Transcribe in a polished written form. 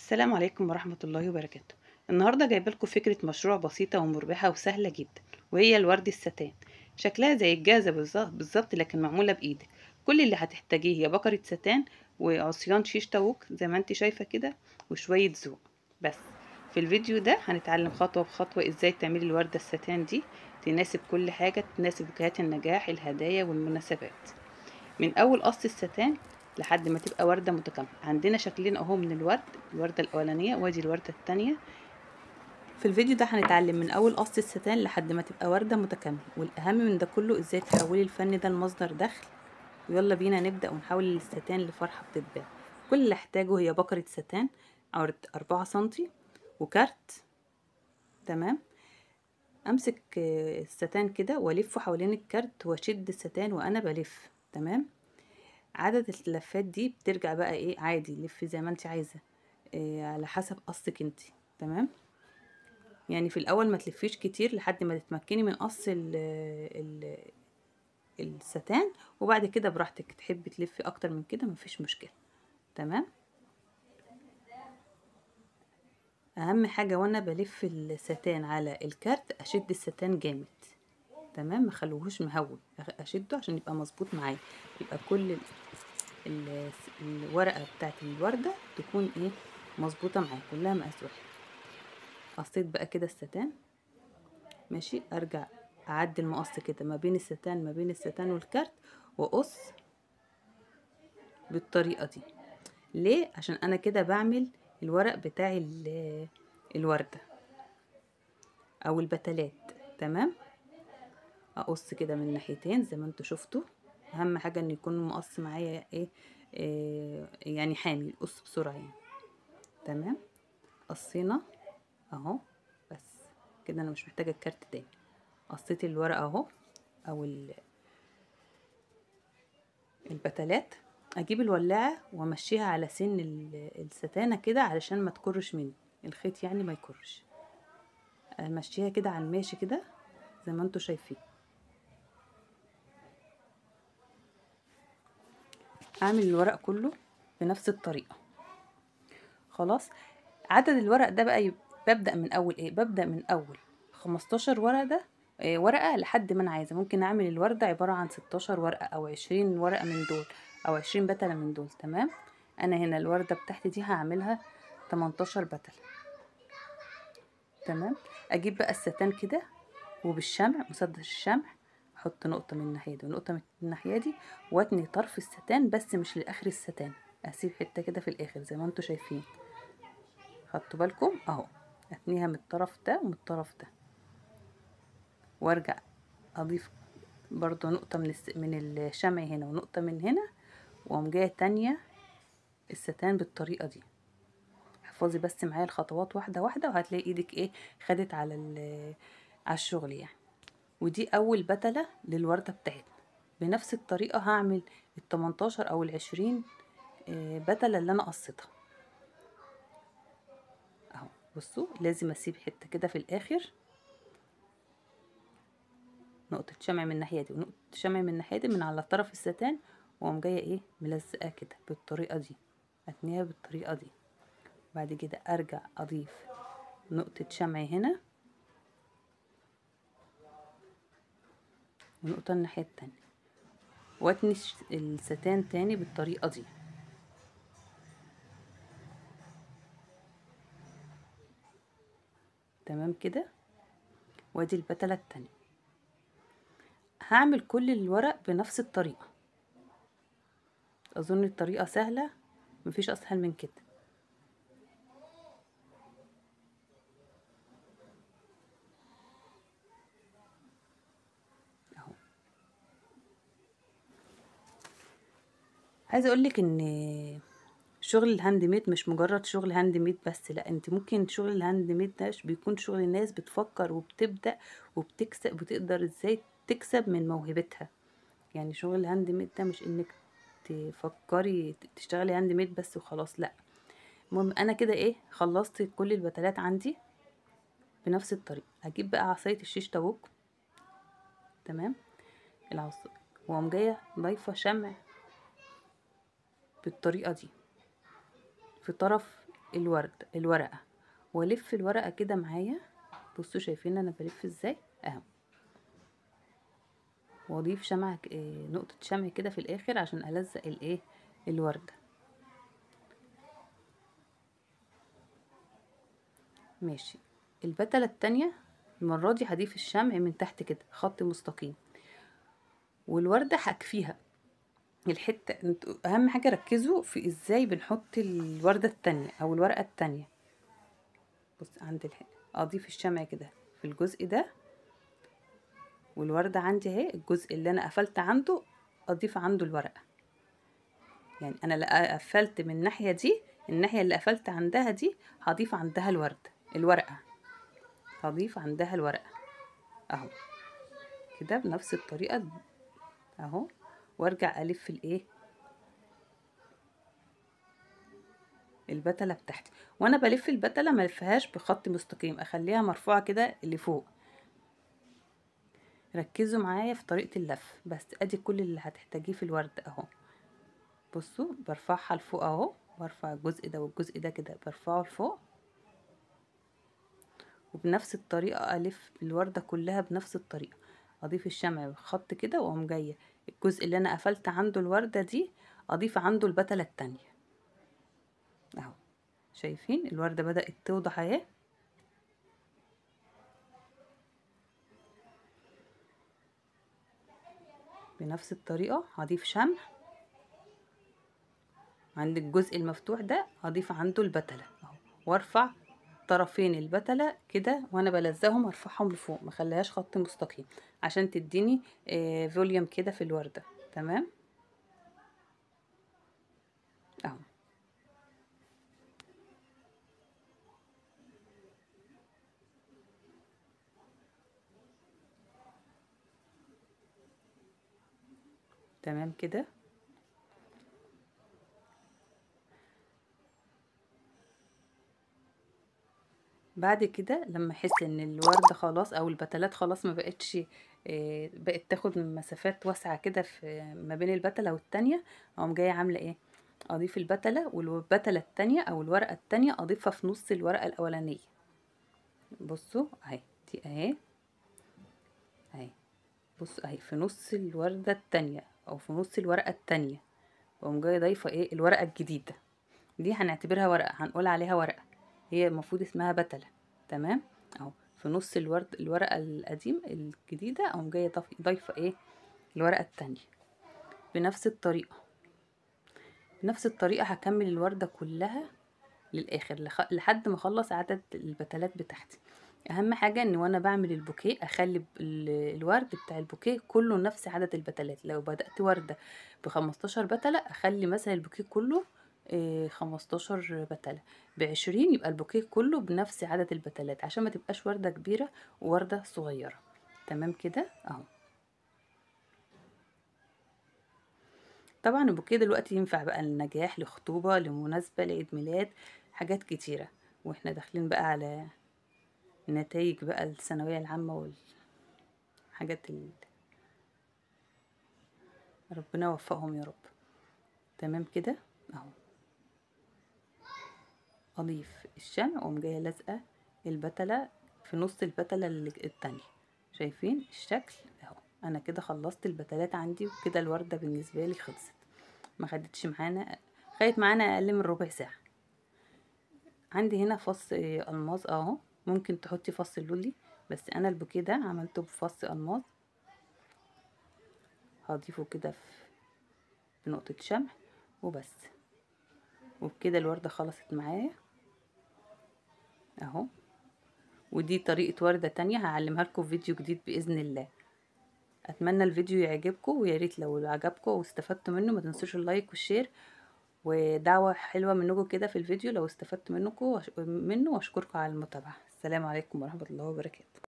السلام عليكم ورحمة الله وبركاته. النهاردة جايبة لكم فكرة مشروع بسيطة ومربحة وسهلة جدا، وهي الورد الستان. شكلها زي الجاهزة بالظبط لكن معمولة بإيدك. كل اللي هتحتاجيه هي بكرة ستان وعصيان شيش طاووق زي ما انت شايفة كده، وشوية ذوق بس. في الفيديو ده هنتعلم خطوة بخطوة ازاي تعملي الوردة الستان دي تناسب كل حاجة، تناسب وجهات النجاح، الهدايا والمناسبات. من اول قص الستان لحد ما تبقى وردة متكاملة. عندنا شكلين اهو من الورد، الوردة الاولانية وادي الوردة التانية. في الفيديو ده هنتعلم من اول قص الستان لحد ما تبقى وردة متكاملة، والاهم من ده كله ازاي تحولي الفن ده لمصدر دخل. ويلا بينا نبدأ ونحول الستان لفرحة بتتباع. كل اللي احتاجه هي بكرة ستان عرض 4 سنتي وكارت. تمام. امسك الستان كده والفه حوالين الكارت واشد الستان وانا بلف. تمام. عدد اللفات دي بترجع بقى ايه، عادي لفي زي ما انت عايزه، إيه على حسب قصك انت. تمام. يعني في الاول ما تلفيش كتير لحد ما تتمكني من قص ال الستان، وبعد كده براحتك تحبي تلفي اكتر من كده مفيش مشكله. تمام. اهم حاجه وانا بلف الستان على الكارت اشد الستان جامد. تمام. ما خلوهوش مهوي، اشده عشان يبقى مظبوط معايا، يبقى كل ال- الورقه بتاعت الورده تكون ايه، مظبوطه معايا كلها مقاس واحد. قصيت بقى كده الستان. ماشي. ارجع اعدي المقص كده ما بين الستان والكارت، واقص بالطريقه دي. ليه؟ عشان انا كده بعمل الورق بتاع الورده او البتلات. تمام. اقص كده من ناحيتين زي ما انتوا شفتوا. اهم حاجه ان يكون المقص معايا إيه يعني حامي، القص بسرعه يعني. تمام. قصينا اهو. بس كده انا مش محتاجه الكارت تاني. قصيت الورقه اهو، او البتلات. اجيب الولاعه وامشيها على سن الستانه كده علشان ما تكرش مني الخيط، يعني ما يكرش. امشيها كده على الماشي كده زي ما انتوا شايفين. اعمل الورق كله بنفس الطريقه. خلاص. عدد الورق ده بقى ببدأ من اول ايه، ببدأ من اول 15 ورقه ده، ورقه لحد ما انا عايزه. ممكن اعمل الورده عباره عن 16 ورقه او 20 ورقه من دول، او 20 بتله من دول. تمام. انا هنا الورده بتاعتي دي هعملها 18 بتله. تمام. اجيب بقى الستان كده وبالشمع، مسدس الشمع، احط نقطه من الناحيه دي ونقطه من الناحيه دي، واتني طرف الستان بس مش لاخر الستان، اسيب حته كده في الاخر زي ما انتوا شايفين. خدتوا بالكم اهو. اتنيها من الطرف ده ومن الطرف ده، وارجع اضيف برضو نقطه من الشمع هنا ونقطه من هنا، واقوم جايه تانية الستان بالطريقه دي. احفظي بس معايا الخطوات واحده واحده، وهتلاقي ايدك ايه، خدت على الشغل يعني. ودي اول بتلة للوردة بتاعتنا. بنفس الطريقة هعمل ال18 او ال20 بتلة اللي انا قصيتها اهو. بصوا لازم اسيب حتة كده في الاخر، نقطة شمع من الناحية دي ونقطة شمع من الناحية دي من على طرف الستان، واقوم جاية ايه ملزقة كده بالطريقة دي، اتنيها بالطريقة دي. بعد كده ارجع اضيف نقطة شمع هنا ونقطة الناحية التانية، واتني الستان تاني بالطريقة دي. تمام كده. وادي البتلة التانية. هعمل كل الورق بنفس الطريقة. اظن الطريقة سهلة، مفيش اسهل من كده اهو. عايزه اقولك ان شغل الهاند ميد مش مجرد شغل هاند ميد بس، لا، انت ممكن شغل الهاند ميد ده بيكون شغل الناس بتفكر وبتبدأ وبتكسب، بتقدر ازاي تكسب من موهبتها. يعني شغل الهاند ميد ده مش انك تفكري تشتغلي هاند ميد بس وخلاص، لا. المهم انا كده ايه، خلصت كل البتلات عندي بنفس الطريقه. هجيب بقى عصايه الشيش طاووق. تمام. العصايه، واقوم جايه ضايفه شمع بالطريقه دي في طرف الورقة، والف الورقة كده معايا. بصوا شايفين انا بلف ازاي اهو، واضيف شمعة نقطة شمع كده في الاخر عشان الزق الايه الوردة. ماشي. البتلة التانية المرة دي هضيف الشمع من تحت كده خط مستقيم، والوردة هكفيها الحتة. اهم حاجة ركزوا في ازاي بنحط الوردة التانية او الورقة التانية. بص عند اضيف الشمع كده في الجزء ده، والوردة عندي اهي الجزء اللي انا قفلت عنده اضيف عنده الورقة. يعني انا لا قفلت من الناحية دي، الناحية اللي قفلت عندها دي هضيف عندها الورقة هضيف عندها الورقة اهو كده بنفس الطريقة اهو، وارجع الف الايه البتلة بتاعتي. وانا بلف البتلة ما الفهاش بخط مستقيم، اخليها مرفوعة كده لفوق. ركزوا معايا في طريقة اللف بس. ادي كل اللي هتحتاجيه في الورد اهو. بصوا برفعها لفوق اهو، برفع الجزء ده والجزء ده كده برفعه لفوق، وبنفس الطريقة الف الوردة كلها بنفس الطريقة. اضيف الشمع بخط كده واقوم جاية الجزء اللي انا قفلت عنده الوردة دي اضيف عنده البتلة التانية اهو. شايفين الوردة بدأت توضح اهي. بنفس الطريقة هضيف شمع عند الجزء المفتوح ده، هضيف عنده البتلة اهو، وارفع طرفين البتلة كده وانا بلزقهم ارفعهم لفوق، ما خليهاش خط مستقيم عشان تديني فوليوم كده في الوردة. تمام اهو. تمام كده. بعد كده لما احس ان الوردة خلاص او البتلات خلاص ما بقتش بقت تاخد مسافات واسعة كده في ما بين البتلة والتانية، اقوم جاية عاملة ايه، اضيف البتلة والبتلة التانية او الورقة التانية اضيفها في نص الورقة الاولانية. بصوا اهي دي اهي اهي. بص اهي في نص الوردة التانية او في نص الورقة التانية، واقوم جاية ضايفة ايه الورقة الجديدة دي، هنعتبرها ورقة، هنقول عليها ورقة، هي المفروض اسمها بتلة. تمام اهو. في نص الورقة القديم الجديدة اقوم جاية ضايفة ايه الورقة التانية. بنفس الطريقة بنفس الطريقة هكمل الوردة كلها للاخر لحد ما اخلص عدد البتلات بتاعتي. اهم حاجة ان وانا بعمل البوكيه اخلي الورد بتاع البوكيه كله نفس عدد البتلات. لو بدأت وردة ب15 بتلة اخلي مثلا البوكيه كله 15 بتلة. ب20 يبقى البوكيه كله بنفس عدد البتلات عشان ما تبقاش وردة كبيرة ووردة صغيرة. تمام كده اهو. طبعا البوكيه دلوقتي ينفع بقى للنجاح، لخطوبة، لمناسبة، لعيد ميلاد، حاجات كتيرة. واحنا داخلين بقى على نتائج بقى الثانوية العامة والحاجات ربنا يوفقهم يا رب. تمام كده اهو. اضيف الشمع واقوم جايه لازقه البتله في نص البتله التانية. شايفين الشكل اهو. انا كده خلصت البتلات عندي، وكده الورده بالنسبه لي خلصت، ما خدتش معانا، خدت معانا اقل من ربع ساعه. عندي هنا فص الماظ اهو، ممكن تحطي فص اللولي، بس انا البوكيه ده عملته بفص الماظ. هضيفه كده بنقطه شمع وبس، وبكده الورده خلصت معايا اهو. ودي طريقة وردة تانية هعلمها لكم في فيديو جديد بإذن الله. أتمنى الفيديو يعجبكم، ويا ريت لو عجبكم واستفدتوا منه ما تنسوش اللايك والشير، ودعوة حلوة منكم كده في الفيديو لو استفدت منه، واشكركم على المتابعة. السلام عليكم ورحمة الله وبركاته.